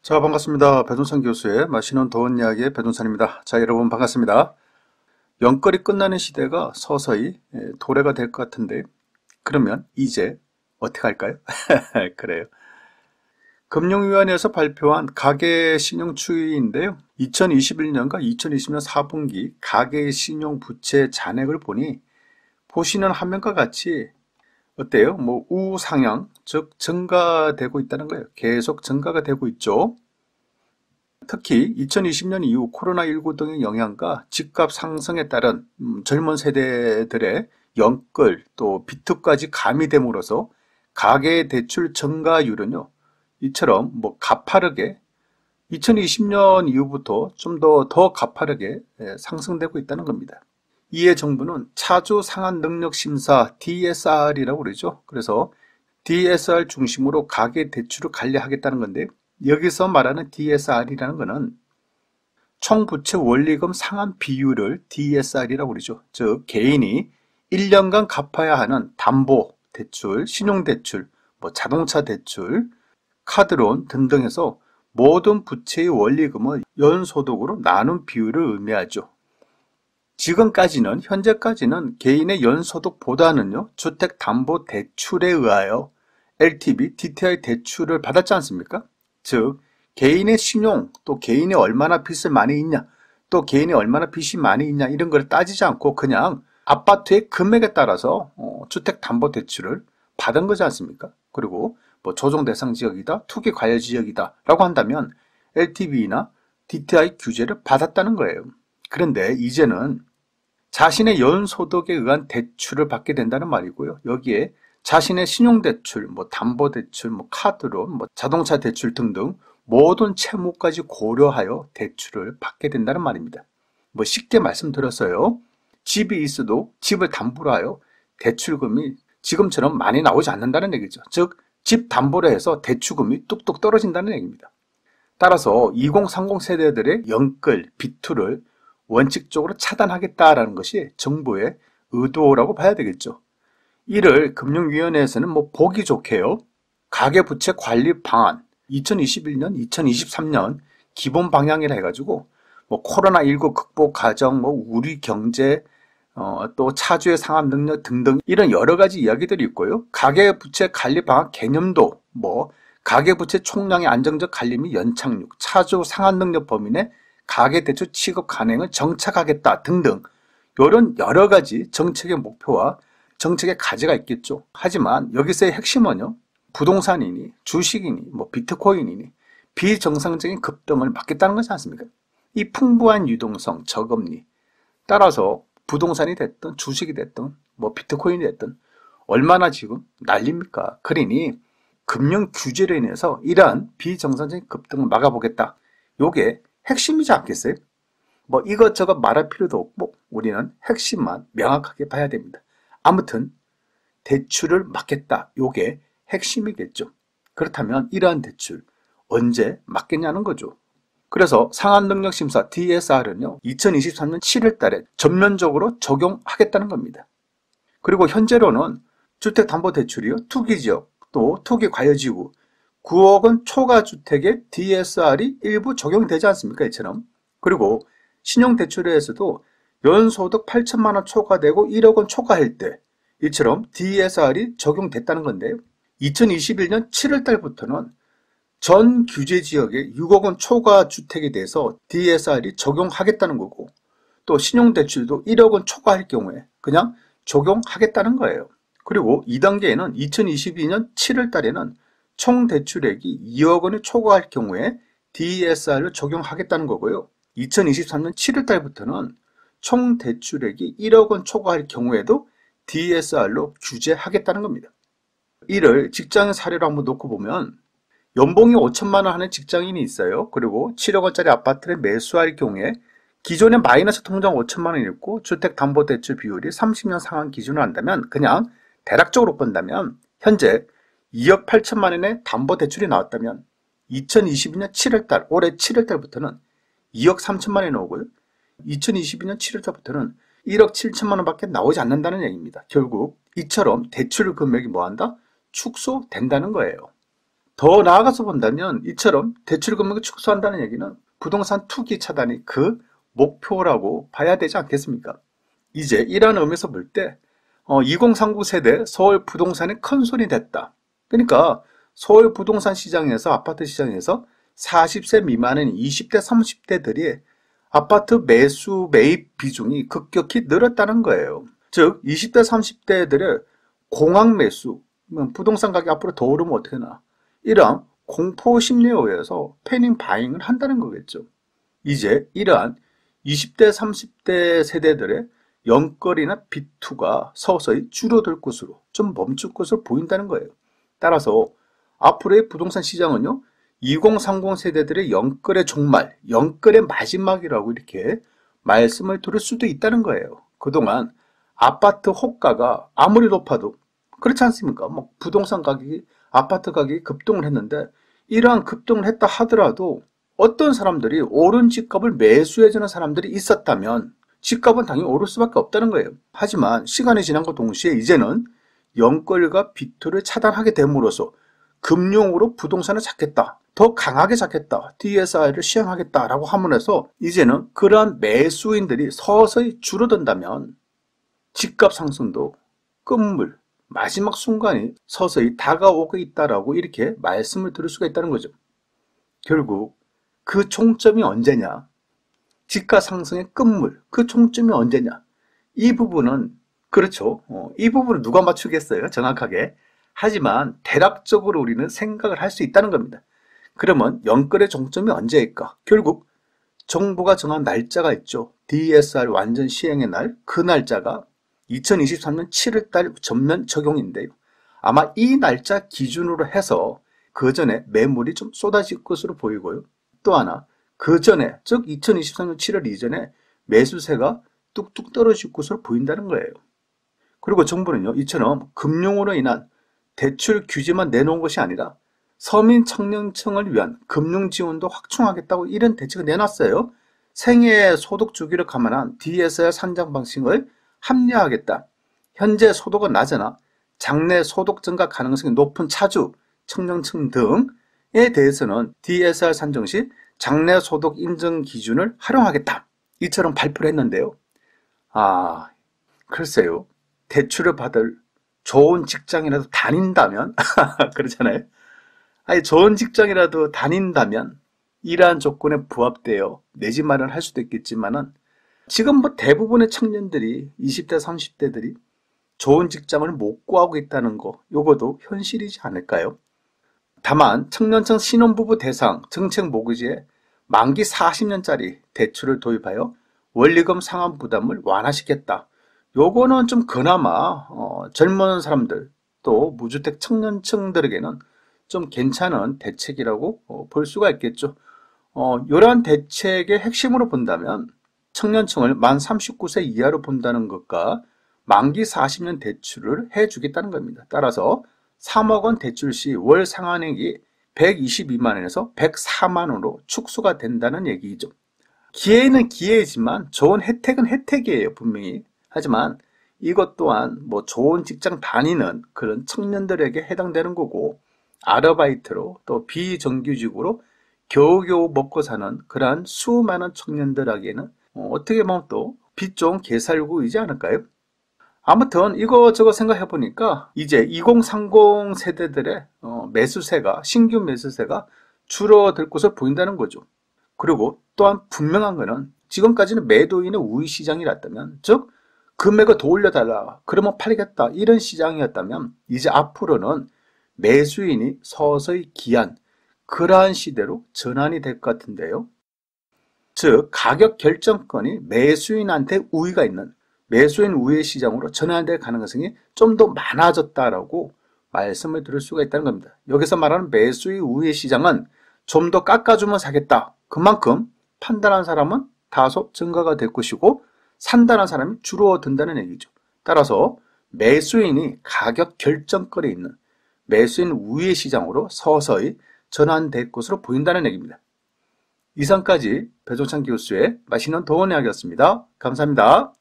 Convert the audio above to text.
자, 반갑습니다. 배동산 교수의 마시는 더운 이야기의 배동산입니다. 자, 여러분 반갑습니다. 연거리 끝나는 시대가 서서히 도래가 될 것 같은데, 그러면 이제 어떻게 할까요? 그래요. 금융위원회에서 발표한 가계신용추이인데요. 2021년과 2020년 4분기 가계신용부채 잔액을 보니 보시는 화면과 같이 어때요? 우상향, 즉 증가되고 있다는 거예요. 계속 증가가 되고 있죠. 특히 2020년 이후 코로나19 등의 영향과 집값 상승에 따른 젊은 세대들의 연끌 또 비투까지 가미됨으로써 가계대출 증가율은요, 이처럼 가파르게 2020년 이후부터 좀 더 가파르게 상승되고 있다는 겁니다. 이에 정부는 차주 상환 능력 심사 DSR이라고 그러죠. 그래서 DSR 중심으로 가계대출을 관리하겠다는 건데, 여기서 말하는 DSR이라는 것은 총부채 원리금 상환 비율을 DSR이라고 그러죠. 즉 개인이 1년간 갚아야 하는 담보대출, 신용대출, 자동차 대출, 카드론 등등 해서 모든 부채의 원리금을 연소득으로 나눈 비율을 의미하죠. 지금까지는, 현재까지는 개인의 연소득보다는요, 주택담보대출에 의하여 LTV, DTI 대출을 받았지 않습니까? 즉 개인의 신용, 또 개인이 얼마나 빚을 많이 있냐, 또 개인이 얼마나 빚이 많이 있냐, 이런 걸 따지지 않고 그냥 아파트의 금액에 따라서 주택담보대출을 받은 거지 않습니까? 그리고 조정 대상 지역이다, 투기 과열 지역이다 라고 한다면 LTV나 DTI 규제를 받았다는 거예요. 그런데 이제는 자신의 연소득에 의한 대출을 받게 된다는 말이고요. 여기에 자신의 신용대출, 담보대출, 카드론, 자동차 대출 등등 모든 채무까지 고려하여 대출을 받게 된다는 말입니다. 쉽게 말씀드렸어요. 집이 있어도 집을 담보로 하여 대출금이 지금처럼 많이 나오지 않는다는 얘기죠. 즉, 집 담보로 해서 대출금이 뚝뚝 떨어진다는 얘기입니다. 따라서 2030 세대들의 연끌, 비투를 원칙적으로 차단하겠다라는 것이 정부의 의도라고 봐야 되겠죠. 이를 금융위원회에서는 보기 좋게요, 가계부채 관리 방안 2021년, 2023년 기본 방향이라 해가지고 코로나19 극복 과정, 우리 경제, 또 차주의 상환 능력 등등 이런 여러 가지 이야기들이 있고요. 가계부채 관리 방안 개념도 가계부채 총량의 안정적 관리 및 연착륙, 차주 상환 능력 범위 내 가계대출 취급 간행을 정착하겠다 등등 이런 여러 가지 정책의 목표와 정책의 가지가 있겠죠. 하지만 여기서의 핵심은요, 부동산이니 주식이니 비트코인이니 비정상적인 급등을 막겠다는 것이 않습니까? 이 풍부한 유동성, 저금리, 따라서 부동산이 됐든 주식이 됐든 비트코인이 됐든 얼마나 지금 난립니까? 그러니 금융 규제로 인해서 이러한 비정상적인 급등을 막아보겠다. 요게 핵심이지 않겠어요? 이것저것 말할 필요도 없고 우리는 핵심만 명확하게 봐야 됩니다. 아무튼 대출을 막겠다. 요게 핵심이겠죠. 그렇다면 이러한 대출 언제 막겠냐는 거죠. 그래서 상환능력심사 DSR은요, 2023년 7월 달에 전면적으로 적용하겠다는 겁니다. 그리고 현재로는 주택담보대출이요, 투기지역, 또 투기과열지구 9억 원 초과주택의 DSR이 일부 적용이 되지 않습니까? 이처럼. 그리고 신용대출에서도 연소득 8천만 원 초과되고 1억 원 초과할 때 이처럼 DSR이 적용됐다는 건데요. 2021년 7월 달부터는 전 규제지역의 6억 원 초과 주택에 대해서 DSR이 적용하겠다는 거고, 또 신용대출도 1억 원 초과할 경우에 그냥 적용하겠다는 거예요. 그리고 2단계에는 2022년 7월 달에는 총 대출액이 2억 원을 초과할 경우에 DSR을 적용하겠다는 거고요. 2023년 7월 달부터는 총 대출액이 1억 원 초과할 경우에도 DSR로 규제하겠다는 겁니다. 이를 직장인 사례로 한번 놓고 보면 연봉이 5천만 원 하는 직장인이 있어요. 그리고 7억 원짜리 아파트를 매수할 경우에 기존에 마이너스 통장 5천만 원이 있고 주택담보대출 비율이 30년 상환 기준으로 한다면, 그냥 대략적으로 본다면 현재 2억 8천만 원의 담보대출이 나왔다면 2022년 7월달, 올해 7월달부터는 2억 3천만 원이 나오고요. 2022년 7월달부터는 1억 7천만 원밖에 나오지 않는다는 얘기입니다. 결국 이처럼 대출 금액이 뭐한다? 축소된다는 거예요. 더 나아가서 본다면 이처럼 대출 금액을 축소한다는 얘기는 부동산 투기 차단이 그 목표라고 봐야 되지 않겠습니까? 이제 이러한 의미에서 볼 때 2039 세대 서울 부동산이 큰 손이 됐다. 그러니까 서울 부동산 시장에서 아파트 시장에서 40세 미만인 20대 30대들이 아파트 매수 매입 비중이 급격히 늘었다는 거예요. 즉 20대 30대들의 공황 매수, 부동산 가격이 앞으로 더 오르면 어떻게 되나, 이러한 공포 심리에 의해서 패닝 바잉을 한다는 거겠죠. 이제 이러한 20대 30대 세대들의 연거리나 비투가 서서히 줄어들 것으로, 좀 멈출 것으로 보인다는 거예요. 따라서 앞으로의 부동산 시장은요, 2030 세대들의 연거래 종말, 연거래 마지막이라고 이렇게 말씀을 들을 수도 있다는 거예요. 그동안 아파트 호가가 아무리 높아도 그렇지 않습니까? 뭐 부동산 가격이, 아파트 가격이 급등을 했는데, 이러한 급등을 했다 하더라도 어떤 사람들이 오른 집값을 매수해주는 사람들이 있었다면 집값은 당연히 오를 수밖에 없다는 거예요. 하지만 시간이 지난과 동시에 이제는 연거래가 비투를 차단하게 됨으로써 금융으로 부동산을 잡겠다, 더 강하게 잡겠다, DSR을 시행하겠다라고 함으로써 이제는 그러한 매수인들이 서서히 줄어든다면 집값 상승도 끝물, 마지막 순간이 서서히 다가오고 있다라고 이렇게 말씀을 드릴 수가 있다는 거죠. 결국 그 총점이 언제냐, 집값 상승의 끝물, 그 총점이 언제냐, 이 부분은 그렇죠. 이 부분을 누가 맞추겠어요, 정확하게. 하지만 대략적으로 우리는 생각을 할 수 있다는 겁니다. 그러면 연거래 종점이 언제일까? 결국 정부가 정한 날짜가 있죠. DSR 완전 시행의 날, 그 날짜가 2023년 7월달 전면 적용인데요. 아마 이 날짜 기준으로 해서 그 전에 매물이 좀 쏟아질 것으로 보이고요. 또 하나, 그 전에, 즉 2023년 7월 이전에 매수세가 뚝뚝 떨어질 것으로 보인다는 거예요. 그리고 정부는요, 이처럼 금융으로 인한 대출 규제만 내놓은 것이 아니라 서민 청년층을 위한 금융 지원도 확충하겠다고 이런 대책을 내놨어요. 생애 소득 주기를 감안한 DSR 산정 방식을 합리화하겠다. 현재 소득은 낮으나 장래 소득 증가 가능성이 높은 차주, 청년층 등에 대해서는 DSR 산정 시 장래 소득 인정 기준을 활용하겠다. 이처럼 발표를 했는데요. 글쎄요. 대출을 받을 좋은 직장이라도 다닌다면 그렇잖아요. 아니, 좋은 직장이라도 다닌다면 이러한 조건에 부합되어 내 집 마련을 할 수도 있겠지만은 지금 뭐 대부분의 청년들이 20대 30대들이 좋은 직장을 못 구하고 있다는 거, 요거도 현실이지 않을까요? 다만 청년층 신혼부부 대상 정책 모기지에 만기 40년짜리 대출을 도입하여 원리금 상환 부담을 완화시켰다. 요거는 좀 그나마 젊은 사람들, 또 무주택 청년층들에게는 좀 괜찮은 대책이라고 볼 수가 있겠죠. 이러한 대책의 핵심으로 본다면 청년층을 만 39세 이하로 본다는 것과 만기 40년 대출을 해주겠다는 겁니다. 따라서 3억 원 대출 시 월 상환액이 122만 원에서 104만 원으로 축소가 된다는 얘기죠. 기회는 기회이지만 좋은 혜택은 혜택이에요, 분명히. 하지만 이것 또한 뭐 좋은 직장 다니는 그런 청년들에게 해당되는 거고, 아르바이트로 또 비정규직으로 겨우겨우 먹고 사는 그러한 수많은 청년들에게는 어떻게 보면 또 빛 좋은 개살구이지 않을까요? 아무튼 이거저거 생각해 보니까 이제 2030 세대들의 매수세가, 신규 매수세가 줄어들 것으로 보인다는 거죠. 그리고 또한 분명한 거는 지금까지는 매도인의 우위 시장이었다면, 즉 금액을 더 올려달라, 그러면 팔겠다, 이런 시장이었다면 이제 앞으로는 매수인이 서서히 기한 그러한 시대로 전환이 될 것 같은데요. 즉 가격 결정권이 매수인한테 우위가 있는 매수인 우위 시장으로 전환될 가능성이 좀 더 많아졌다라고 말씀을 드릴 수가 있다는 겁니다. 여기서 말하는 매수인 우위 시장은 좀 더 깎아주면 사겠다. 그만큼 판단한 사람은 다소 증가가 될 것이고 산다는 사람이 줄어든다는 얘기죠. 따라서 매수인이 가격 결정권에 있는 매수인 우위 시장으로 서서히 전환될 것으로 보인다는 얘기입니다. 이상까지 배종찬 교수의 맛있는 도원 이야기였습니다. 감사합니다.